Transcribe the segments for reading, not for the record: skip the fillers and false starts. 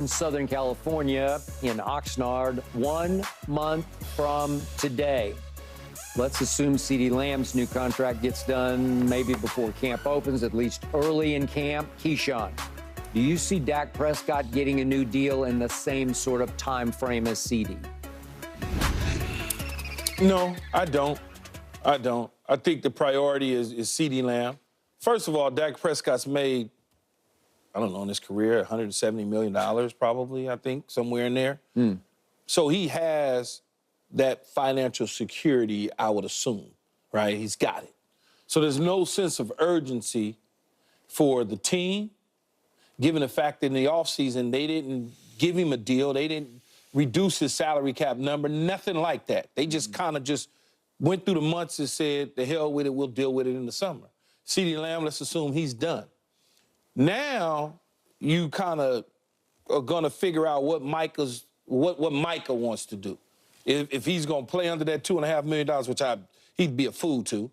in Southern California in Oxnard 1 month from today. Let's assume CeeDee Lamb's new contract gets done maybe before camp opens, at least early in camp. Keyshawn, do you see Dak Prescott getting a new deal in the same sort of time frame as CeeDee? No, I don't. I think the priority is CeeDee Lamb. First of all, Dak Prescott's made, I don't know, in his career, $170 million probably, I think, somewhere in there. So he has that financial security, I would assume, right? He's got it. So there's no sense of urgency for the team, given the fact that in the offseason they didn't give him a deal, they didn't reduce his salary cap number, nothing like that. They just kind of just went through the months and said, the hell with it, we'll deal with it in the summer. CeeDee Lamb, let's assume he's done. Now you kind of are going to figure out what Micah wants to do. If he's going to play under that $2.5 million, which he'd be a fool to,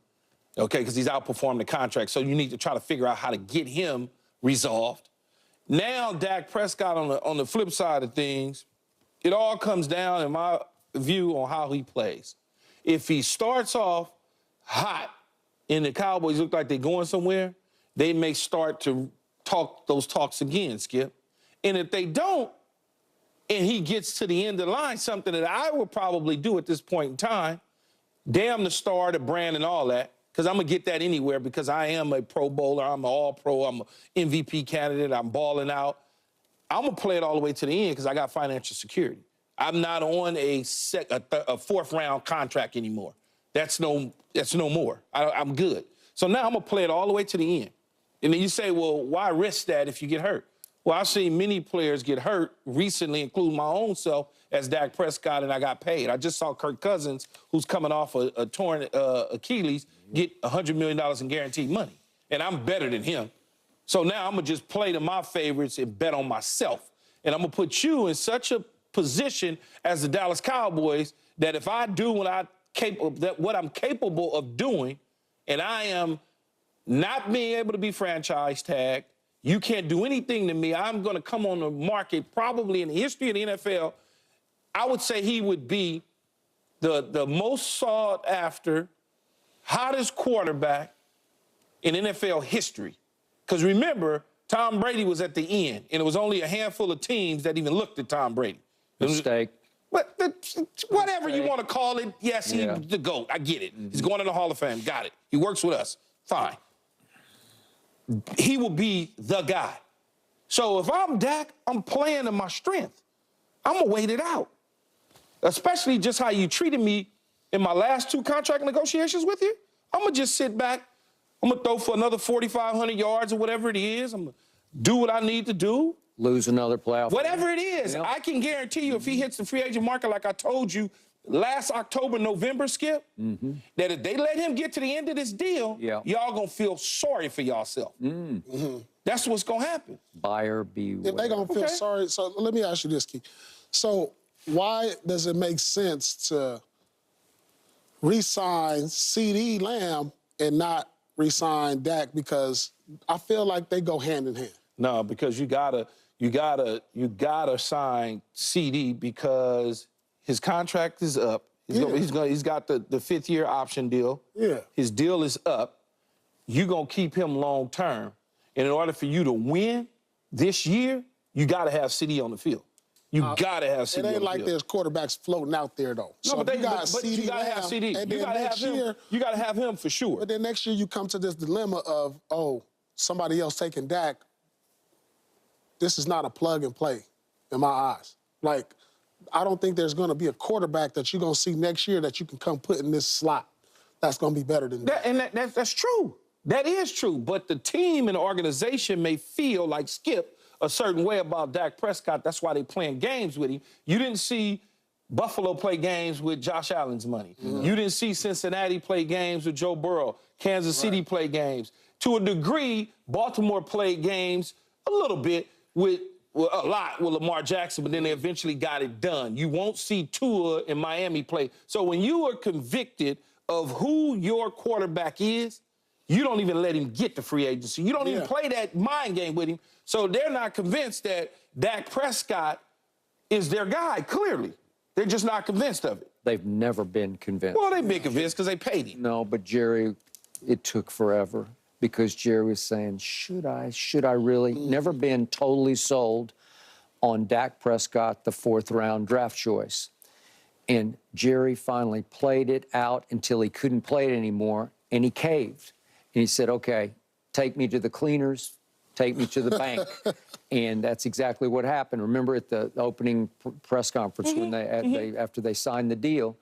okay, because he's outperformed the contract. So you need to try to figure out how to get him resolved. Now Dak Prescott on the flip side of things, it all comes down, in my view, on how he plays. If he starts off hot and the Cowboys look like they're going somewhere, they may start to talk those talks again, Skip. And if they don't, and he gets to the end of the line, something that I would probably do at this point in time, damn the star, the brand, and all that, because I'm going to get that anywhere because I am a Pro Bowler, I'm an All-Pro, I'm an MVP candidate, I'm balling out. I'm going to play it all the way to the end because I got financial security. I'm not on a fourth-round contract anymore. That's no more. I'm good. So now I'm going to play it all the way to the end. And then you say, well, why risk that if you get hurt? Well, I've seen many players get hurt recently, including my own self, as Dak Prescott, and I got paid. I just saw Kirk Cousins, who's coming off a torn Achilles, get $100 million in guaranteed money. And I'm better than him. So now I'm going to just play to my favorites and bet on myself. And I'm going to put you in such a position as the Dallas Cowboys that if I do what I'm capable of doing, and I am not being able to be franchise tagged, you can't do anything to me. I'm going to come on the market probably in the history of the NFL. I would say he would be the most sought after, hottest quarterback in NFL history. Because remember, Tom Brady was at the end, and it was only a handful of teams that even looked at Tom Brady. Mistake. But whatever you want to call it, yes, he's the GOAT. I get it. He's going to the Hall of Fame. Got it. He works with us. Fine. He will be the guy. So if I'm Dak, I'm playing to my strength. I'm going to wait it out. Especially just how you treated me in my last 2 contract negotiations with you. I'm going to just sit back. I'm going to throw for another 4,500 yards or whatever it is. I'm going to do what I need to do. Lose another playoff. Whatever it is, I can guarantee you if he hits the free agent market like I told you last October, November, Skip, that if they let him get to the end of this deal, y'all going to feel sorry for yourself. That's what's going to happen. Buyer beware. If they're going to feel sorry, so let me ask you this, Keith. So why does it make sense to re-sign CeeDee Lamb and not re-sign Dak? Because I feel like they go hand in hand. No, because you gotta sign CeeDee because his contract is up. He's got the 5th-year option deal. Yeah. His deal is up. You're gonna keep him long term. And in order for you to win this year, you gotta have CeeDee on the field. You gotta have CeeDee on the field. It ain't like there's quarterbacks floating out there, though. No, so but you gotta have CeeDee. And you then gotta next have him. year, You gotta have him for sure. But then next year you come to this dilemma of, oh, somebody else taking Dak. This is not a plug and play in my eyes. Like, I don't think there's going to be a quarterback that you're going to see next year that you can come put in this slot that's going to be better than that. And that's true. That is true. But the team and the organization may feel like Skip a certain way about Dak Prescott. That's why they're playing games with him. You didn't see Buffalo play games with Josh Allen's money. You didn't see Cincinnati play games with Joe Burrow. Kansas City play games. To a degree, Baltimore played games a little bit with a lot with Lamar Jackson, but then they eventually got it done. You won't see Tua in Miami play. So when you are convicted of who your quarterback is, you don't even let him get to free agency. You don't even play that mind game with him. So they're not convinced that Dak Prescott is their guy, clearly. They're just not convinced of it. They've never been convinced. Well, they've been convinced because they paid him. No, but Jerry, it took forever because Jerry was saying, should I really? Never been totally sold on Dak Prescott, the 4th-round draft choice. And Jerry finally played it out until he couldn't play it anymore, and he caved. And he said, okay, take me to the cleaners, take me to the bank. And that's exactly what happened. Remember at the opening press conference when after they signed the deal,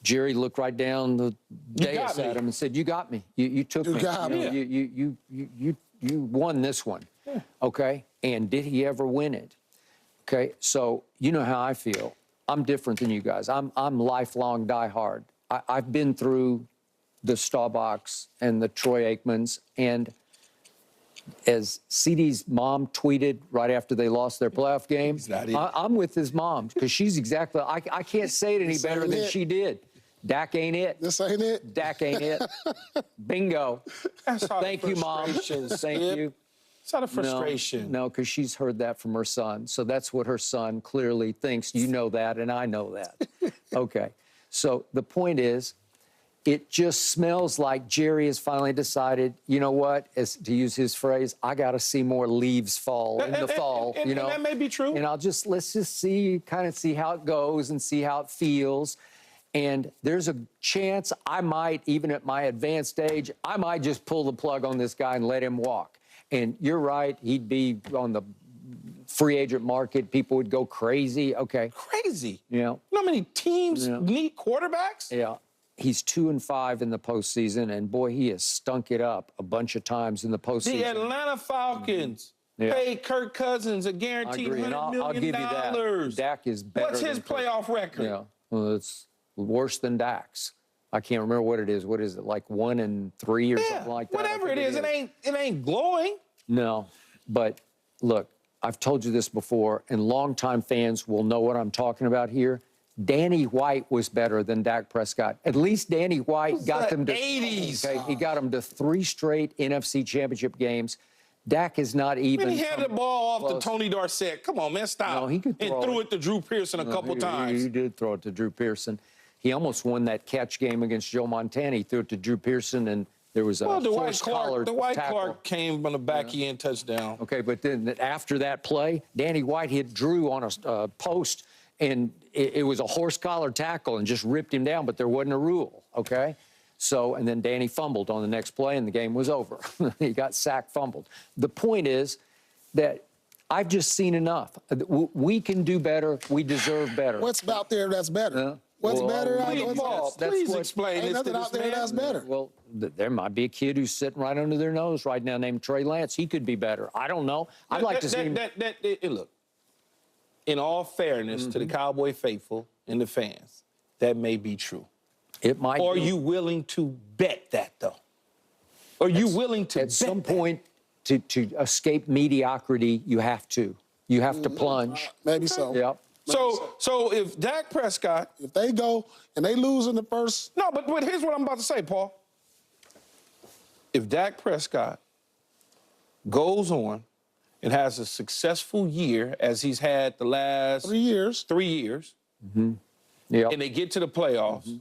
Jerry looked right down the dais at him and said, you got me. You took me. You won this one. Yeah. Okay? And did he ever win it? Okay? So you know how I feel. I'm different than you guys. I'm lifelong diehard. I've been through the Staubachs and the Troy Aikmans, and as CeeDee's mom tweeted right after they lost their playoff game, I'm with his mom because she's exactly. I can't say it any better than she did. Dak ain't it. This ain't it. Dak ain't it. Bingo. Thank you, Mom. Thank you. It's out of frustration. No, because she's heard that from her son. So that's what her son clearly thinks. You know that, and I know that. Okay. So the point is, it just smells like Jerry has finally decided, you know what, as to use his phrase, I got to see more leaves fall in the fall. And that may be true. And let's just see, kind of see how it goes and see how it feels. And there's a chance I might, even at my advanced age, I might just pull the plug on this guy and let him walk. And you're right, he'd be on the free agent market. People would go crazy. Okay. Crazy. Yeah. You know how many teams need quarterbacks? Yeah. He's 2-5 in the postseason, and boy, he has stunk it up a bunch of times in the postseason. The Atlanta Falcons paid Kirk Cousins a guaranteed $100 million. I'll give you that. Dak is better. What's his playoff record? Yeah. Well, it's worse than Dak's. I can't remember what it is. What is it, like 1-3 or something like that? Whatever it is, it ain't glowing. No, but look, I've told you this before, and longtime fans will know what I'm talking about here. Danny White was better than Dak Prescott. At least Danny White got them to 80s. Okay, he got them to 3 straight NFC Championship games. Dak is not even. He had the ball off to Tony Dorsett. Come on, man, stop. No, he could throw and threw it to Drew Pearson a couple times. He did throw it to Drew Pearson. He almost won that catch game against Joe Montana. He threw it to Drew Pearson, and there was a horse collar The White tackle. Clark came on the back-end touchdown. Okay, but then after that play, Danny White hit Drew on a post, and it was a horse collar tackle and just ripped him down, but there wasn't a rule, okay? So, and then Danny fumbled on the next play, and the game was over. He got sacked, fumbled. The point is that I've just seen enough. We can do better. We deserve better. What's out there that's better? What's better out there? Please explain Ain't this to nothing out there that's better. Well, there might be a kid who's sitting right under their nose right now named Trey Lance. He could be better. I don't know. I'd like to see him. Look, in all fairness to the Cowboy faithful and the fans, that may be true. It might Are be. you willing to bet that, though? Are you willing to At some point, to escape mediocrity, you have to. You have to plunge. Maybe so. Yep. So if Dak Prescott... If they go and they lose in the first... No, but here's what I'm about to say, Paul. If Dak Prescott goes on and has a successful year, as he's had the last... 3 years. 3 years. Mm-hmm. Yep. And they get to the playoffs,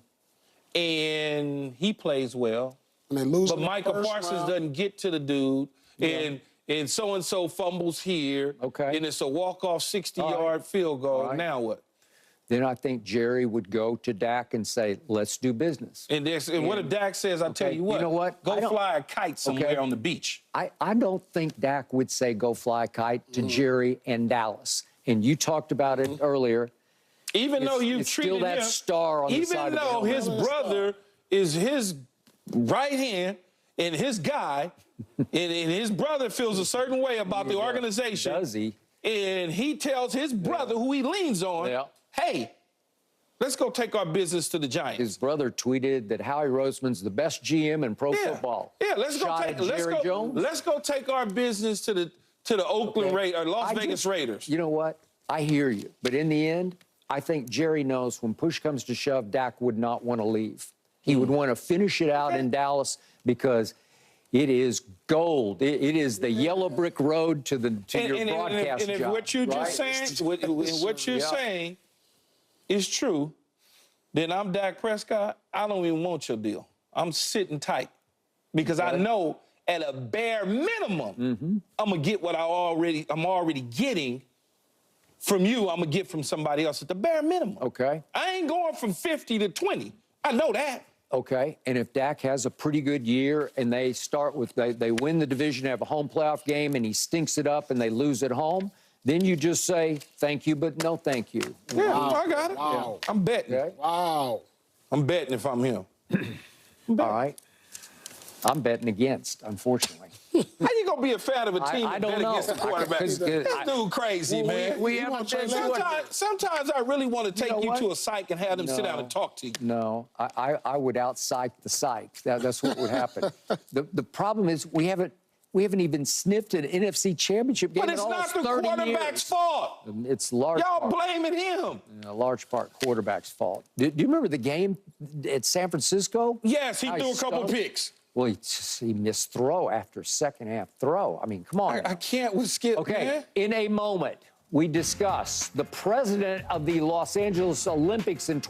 and he plays well, And they lose but in the Michael first Parsons round. doesn't get to the dude, and so-and-so fumbles here, and it's a walk-off 60-yard field goal. Now what? Then I think Jerry would go to Dak and say, let's do business. And what if Dak says, I'll tell you what, go fly a kite somewhere on the beach? I don't think Dak would say go fly a kite to Jerry and Dallas. And you talked about it earlier. Even though you it's treated still that him, star on the side even though of the his brother is his right hand and his guy, and his brother feels a certain way about the organization. Does he? And he tells his brother, who he leans on, hey, let's go take our business to the Giants. His brother tweeted that Howie Roseman's the best GM in pro football. Yeah, let's go take our business to the Oakland Raiders, or Las Vegas Raiders. You know what? I hear you. But in the end, I think Jerry knows when push comes to shove, Dak would not want to leave. He would want to finish it out in Dallas because It is gold. It is the yellow brick road to your broadcast and if job. what you're just saying, and what you're saying is true, then I'm Dak Prescott. I don't even want your deal. I'm sitting tight because I know at a bare minimum, I'm gonna get what I'm already getting from you. I'm gonna get from somebody else at the bare minimum. Okay. I ain't going from 50 to 20. I know that. Okay, and if Dak has a pretty good year and they start with, they win the division, have a home playoff game, and he stinks it up and they lose at home, then you just say, thank you, but no thank you. Yeah, I got it. Wow. I'm betting. Okay. Wow. I'm betting if I'm him. All right. I'm betting against, unfortunately. How you gonna be a fan of a team I that don't bet know. against the quarterback? This dude crazy, man. We have Sometimes I really want to take you to a psych and have them sit down and talk to you. No, I would out-psych the psych. That's what would happen. The problem is we haven't even sniffed an NFC championship game But in it's almost not the 30 quarterback's years. fault. It's large. Y'all blaming him. A large part quarterback's fault. Do you remember the game at San Francisco? Yes, he How threw a couple stunk? picks. Well, he missed throw after second half throw. I mean, come on. I can't with Skip, Okay, man. in a moment, we discuss the president of the Los Angeles Olympics in